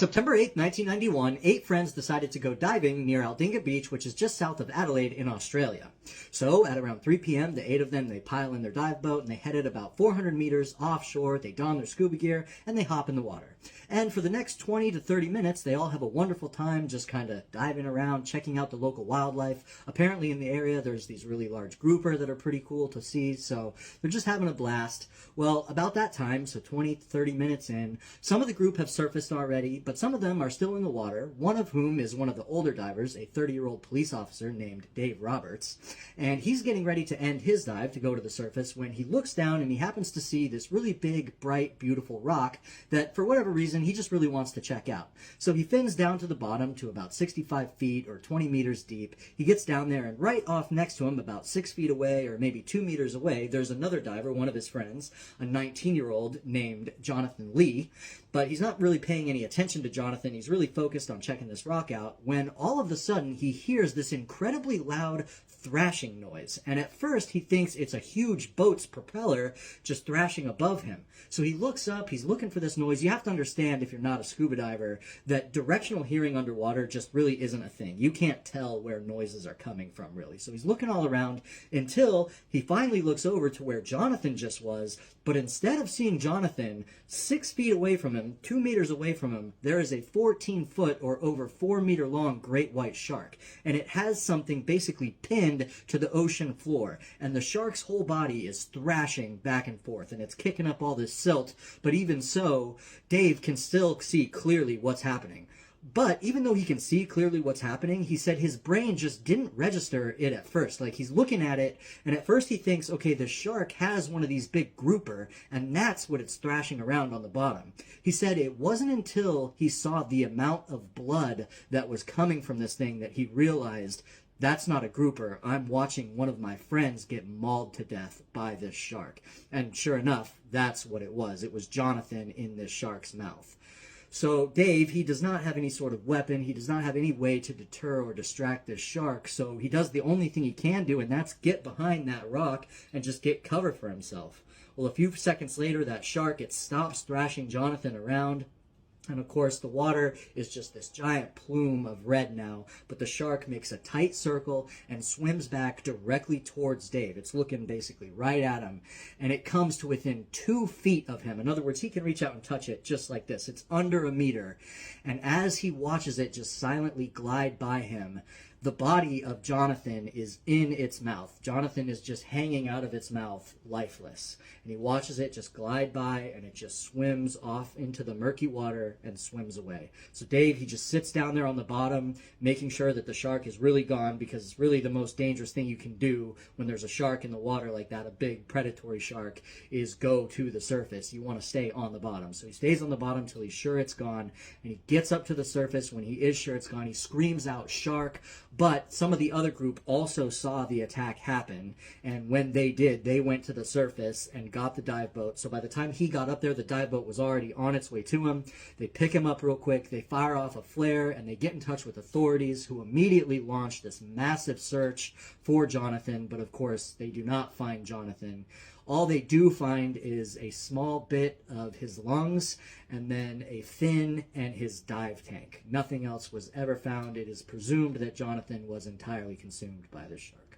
September 8th, 1991, 8 friends decided to go diving near Aldinga Beach, which is just south of Adelaide in Australia. So at around 3 p.m., the 8 of them, they pile in their dive boat and they headed about 400 meters offshore. They don their scuba gear and they hop in the water. And for the next 20 to 30 minutes, they all have a wonderful time just kind of diving around, checking out the local wildlife. Apparently in the area, there's these really large grouper that are pretty cool to see, so they're just having a blast. Well, about that time, so 20 to 30 minutes in, some of the group have surfaced already, but some of them are still in the water, one of whom is one of the older divers, a 30-year-old police officer named Dave Roberts, and he's getting ready to end his dive to go to the surface when he looks down and he happens to see this really big, bright, beautiful rock that, for whatever reason, he just really wants to check out. So he fins down to the bottom to about 65 feet or 20 meters deep. He gets down there, and right off next to him, about 6 feet away or maybe 2 meters away, there's another diver, one of his friends, a 19-year-old named Jonathan Lee. But he's not really paying any attention to Jonathan. He's really focused on checking this rock out when all of a sudden he hears this incredibly loud thrashing noise. And at first he thinks it's a huge boat's propeller just thrashing above him. So he looks up, he's looking for this noise. You have to understand, if you're not a scuba diver, that directional hearing underwater just really isn't a thing. You can't tell where noises are coming from, really. So he's looking all around until he finally looks over to where Jonathan just was. But instead of seeing Jonathan 6 feet away from him, 2 meters away from him, there is a 14-foot or over 4-meter long great white shark. And it has something basically pinned to the ocean floor. And the shark's whole body is thrashing back and forth. And it's kicking up all this silt. But even so, Dave can still see clearly what's happening. But even though he can see clearly what's happening, he said his brain just didn't register it at first. Like, he's looking at it, and at first he thinks, okay, the shark has one of these big grouper, and that's what it's thrashing around on the bottom. He said it wasn't until he saw the amount of blood that was coming from this thing that he realized, that's not a grouper. I'm watching one of my friends get mauled to death by this shark. And sure enough, that's what it was. It was Jonathan in this shark's mouth. So Dave, he does not have any sort of weapon. He does not have any way to deter or distract this shark. So he does the only thing he can do, and that's get behind that rock and just get cover for himself. Well, a few seconds later, that shark, it stops thrashing Jonathan around. And of course, the water is just this giant plume of red now, but the shark makes a tight circle and swims back directly towards Dave. It's looking basically right at him, and it comes to within 2 feet of him. In other words, he can reach out and touch it just like this. It's under a meter. And as he watches it just silently glide by him, the body of Jonathan is in its mouth. Jonathan is just hanging out of its mouth, lifeless. And he watches it just glide by, and it just swims off into the murky water and swims away. So Dave, he just sits down there on the bottom, making sure that the shark is really gone, because it's really the most dangerous thing you can do when there's a shark in the water like that, a big predatory shark, is go to the surface. You want to stay on the bottom. So he stays on the bottom till he's sure it's gone, and he gets up to the surface. When he is sure it's gone, he screams out, "Shark!" But some of the other group also saw the attack happen, and when they did, they went to the surface and got the dive boat. So by the time he got up there, the dive boat was already on its way to him. They pick him up real quick, they fire off a flare, and they get in touch with authorities, who immediately launch this massive search for Jonathan. But of course, they do not find Jonathan. All they do find is a small bit of his lungs and then a fin and his dive tank. Nothing else was ever found. It is presumed that Jonathan was entirely consumed by the shark.